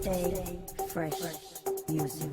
Stay fresh music.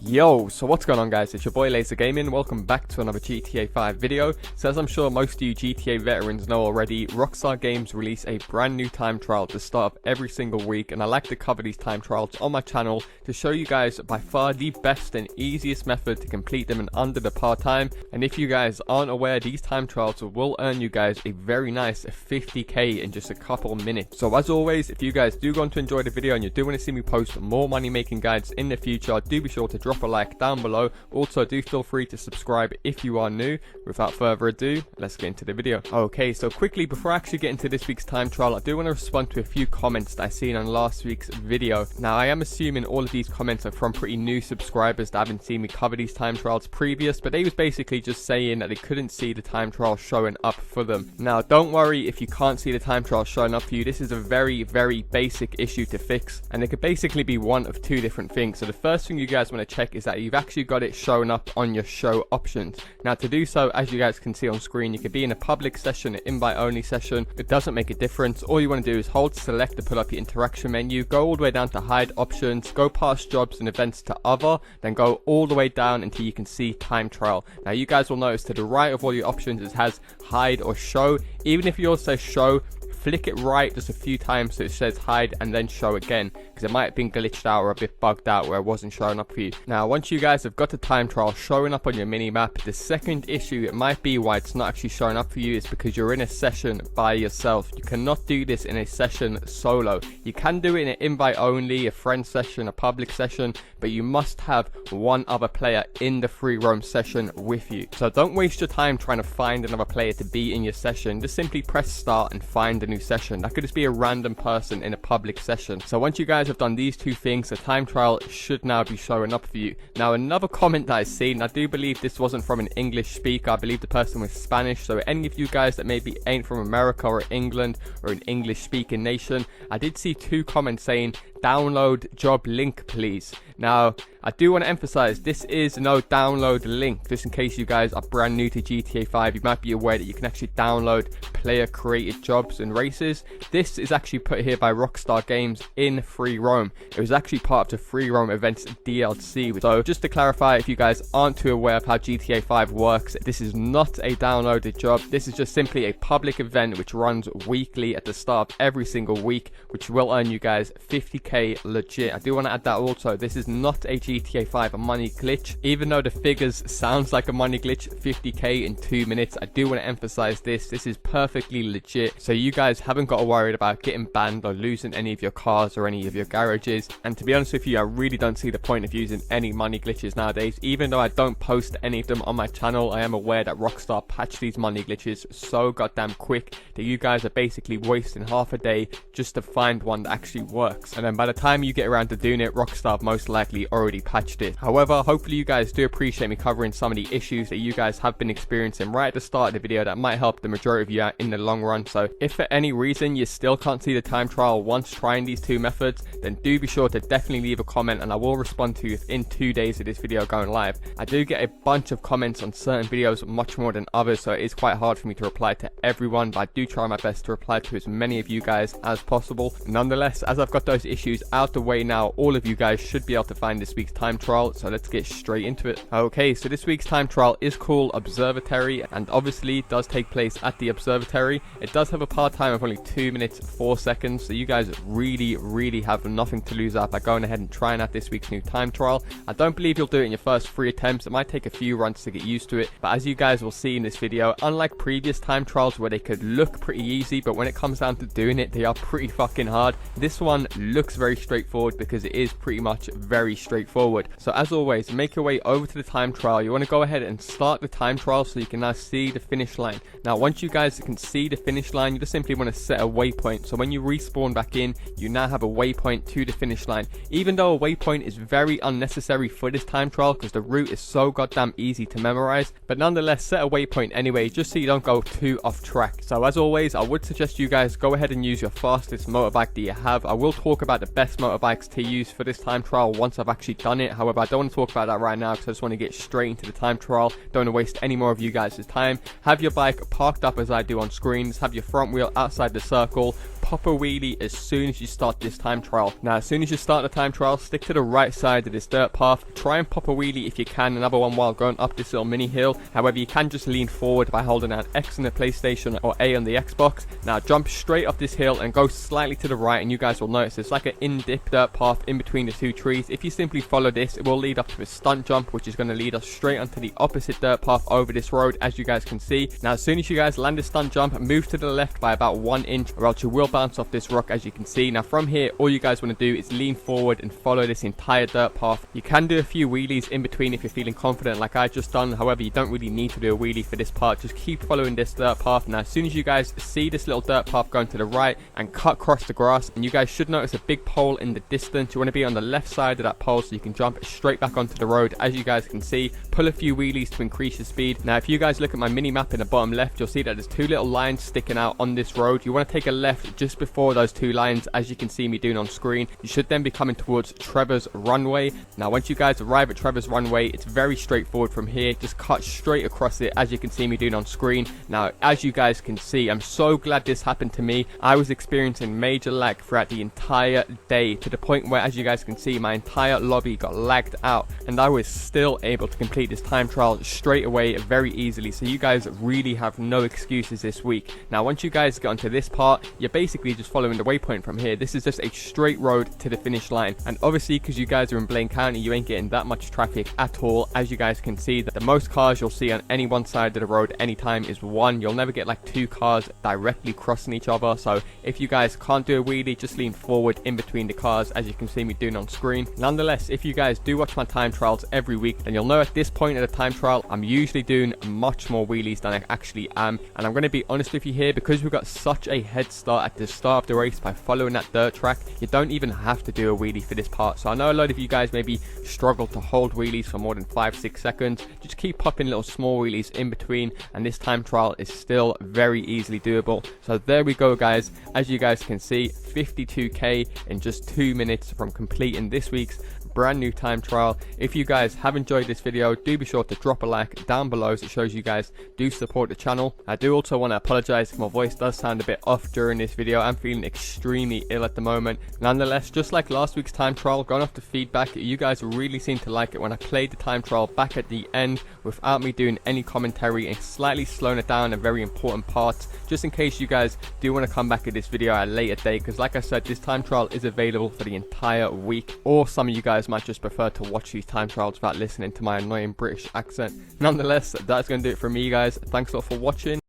Yo, so what's going on guys, it's your boy LaazrGaming, welcome back to another GTA 5 video. So as I'm sure most of you GTA veterans know already, Rockstar Games release a brand new time trial to start up every single week, and I like to cover these time trials on my channel to show you guys by far the best and easiest method to complete them in under the par time. And if you guys aren't aware, these time trials will earn you guys a very nice 50k in just a couple minutes. So as always, if you guys do want to enjoy the video and you do want to see me post more money making guides in the future, do be sure to drop a like down below. Also do feel free to subscribe if you are new. Without further ado, let's get into the video. Okay, so quickly before I actually get into this week's time trial, I do want to respond to a few comments that I seen on last week's video. Now I am assuming all of these comments are from pretty new subscribers that haven't seen me cover these time trials previous, but they was basically just saying that they couldn't see the time trial showing up for them. Now don't worry if you can't see the time trial showing up for you. This is a very basic issue to fix, and it could basically be one of two different things. So the first thing you guys want to check is that you've actually got it showing up on your show options. Now to do so, as you guys can see on screen, you could be in a public session, an invite only session. It doesn't make a difference. All you want to do is hold select to pull up your interaction menu, go all the way down to hide options, go past jobs and events to other, then go all the way down until you can see time trial. Now you guys will notice to the right of all your options it has hide or show. Even if yours says show, flick it right just a few times so it says hide and then show again, because it might have been glitched out or a bit bugged out where it wasn't showing up for you. Now once you guys have got the time trial showing up on your mini map, the second issue it might be why it's not actually showing up for you is because you're in a session by yourself. You cannot do this in a session solo. You can do it in an invite only, a friend session, a public session, but you must have one other player in the free roam session with you. So don't waste your time trying to find another player to be in your session. Just simply press start and find a new session. That could just be a random person in a public session. So once you guys have done these two things, the time trial should now be showing up for you. Now another comment that I've seen, I do believe this wasn't from an English speaker, I believe the person was Spanish, so any of you guys that maybe ain't from America or England or an English speaking nation, I did see two comments saying download job link please. Now I do want to emphasize this is no download link, just in case you guys are brand new to GTA 5. You might be aware that you can actually download player created jobs and races. This is actually put here by Rockstar Games in free roam. It was actually part of the free roam events DLC. So just to clarify, if you guys aren't too aware of how GTA 5 works, this is not a downloaded job. This is just simply a public event which runs weekly at the start of every single week, which will earn you guys 50k legit. I do want to add that also, this is not a GTA 5 money glitch. Even though the figures sounds like a money glitch, 50k in 2 minutes, I do want to emphasize this is perfectly legit. So you guys haven't got to worry about getting banned or losing any of your cars or any of your garages. And to be honest with you, I really don't see the point of using any money glitches nowadays. Even though I don't post any of them on my channel, I am aware that Rockstar patched these money glitches so goddamn quick that you guys are basically wasting half a day just to find one that actually works. And then by the time you get around to doing it, Rockstar most likely already patched it. However, hopefully you guys do appreciate me covering some of the issues that you guys have been experiencing right at the start of the video that might help the majority of you out in the long run. So if for any reason you still can't see the time trial once trying these two methods, then do be sure to definitely leave a comment and I will respond to you within 2 days of this video going live. I do get a bunch of comments on certain videos much more than others, so it is quite hard for me to reply to everyone, but I do try my best to reply to as many of you guys as possible. Nonetheless, as I've got those issues out the way now, all of you guys should be able to find this week's time trial, so let's get straight into it. Okay, so this week's time trial is called Observatory, and obviously it does take place at the Observatory. It does have a part time of only 2 minutes 4 seconds, so you guys really have nothing to lose out by going ahead and trying out this week's new time trial. I don't believe you'll do it in your first 3 attempts. It might take a few runs to get used to it, but as you guys will see in this video, unlike previous time trials where they could look pretty easy, but when it comes down to doing it, they are pretty fucking hard, this one looks very straightforward because it is pretty much very straightforward. So as always, make your way over to the time trial. You want to go ahead and start the time trial so you can now see the finish line. Now once you guys can see the finish line, you just simply want to set a waypoint, so when you respawn back in, you now have a waypoint to the finish line. Even though a waypoint is very unnecessary for this time trial because the route is so goddamn easy to memorize, but nonetheless set a waypoint anyway just so you don't go too off track. So as always, I would suggest you guys go ahead and use your fastest motorbike that you have. I will talk about the best motorbikes to use for this time trial once I've actually done it. However, I don't want to talk about that right now because I just want to get straight into the time trial. Don't want to waste any more of you guys' time. Have your bike parked up as I do on screens, have your front wheel outside the circle, pop a wheelie as soon as you start this time trial. Now, as soon as you start the time trial, stick to the right side of this dirt path. Try and pop a wheelie if you can, another one while going up this little mini hill. However, you can just lean forward by holding down X on the PlayStation or A on the Xbox. Now, jump straight off this hill and go slightly to the right, and you guys will notice it's like an in-dip dirt path in between the two trees. If you simply follow this, it will lead up to a stunt jump, which is going to lead us straight onto the opposite dirt path over this road, as you guys can see. Now, as soon as you guys land a stunt jump, move to the left by about 1 inch, or else you will bounce off this rock, as you can see. Now, from here, all you guys want to do is lean forward and follow this entire dirt path. You can do a few wheelies in between if you're feeling confident, like I just done. However, you don't really need to do a wheelie for this part. Just keep following this dirt path. Now, as soon as you guys see this little dirt path going to the right and cut across the grass, and you guys should notice a big pole in the distance. You want to be on the left side of that pole so you can jump straight back onto the road, as you guys can see. Pull a few wheelies to increase your speed. Now, if you guys look at my mini map in the bottom left, you'll see that there's two little lines sticking out on this road. You want to take a left just before those two lines, as you can see me doing on screen. You should then be coming towards Trevor's runway. Now, once you guys arrive at Trevor's runway, it's very straightforward from here. Just cut straight across it, as you can see me doing on screen. Now, as you guys can see, I'm so glad this happened to me. I was experiencing major lag throughout the entire day, to the point where, as you guys can see, my entire lobby got lagged out, and I was still able to complete this time trial straight away very easily. So you guys really have no excuses this week. Now, once you guys get onto this part, you're basically just following the waypoint from here. This is just a straight road to the finish line, and obviously, because you guys are in Blaine County, you ain't getting that much traffic at all. As you guys can see, that the most cars you'll see on any one side of the road anytime is one. You'll never get like two cars directly crossing each other. So if you guys can't do a wheelie, just lean forward in between the cars, as you can see me doing on screen. Nonetheless, if you guys do watch my time trials every week, then you'll know at this point of the time trial, I'm usually doing much more wheelies than I actually am. And I'm going to be honest with you here, because we've got such a head start at the start of the race by following that dirt track, you don't even have to do a wheelie for this part. So I know a lot of you guys maybe struggle to hold wheelies for more than 5-6 seconds. Just keep popping little small wheelies in between, and this time trial is still very easily doable. So there we go, guys. As you guys can see, 52k in just 2 minutes from completing this week's brand new time trial. If you guys have enjoyed this video, do be sure to drop a like down below, so it shows you guys do support the channel. I do also want to apologize if my voice does sound a bit off during this video. I'm feeling extremely ill at the moment. Nonetheless, just like last week's time trial, going off the feedback, you guys really seem to like it when I played the time trial back at the end without me doing any commentary and slightly slowing it down in very important parts, just in case you guys do want to come back at this video at a later date, because like I said, this time trial is available for the entire week. Or some of you guys might just prefer to watch these time trials without listening to my annoying British accent. Nonetheless, that's going to do it for me, guys. Thanks a lot for watching.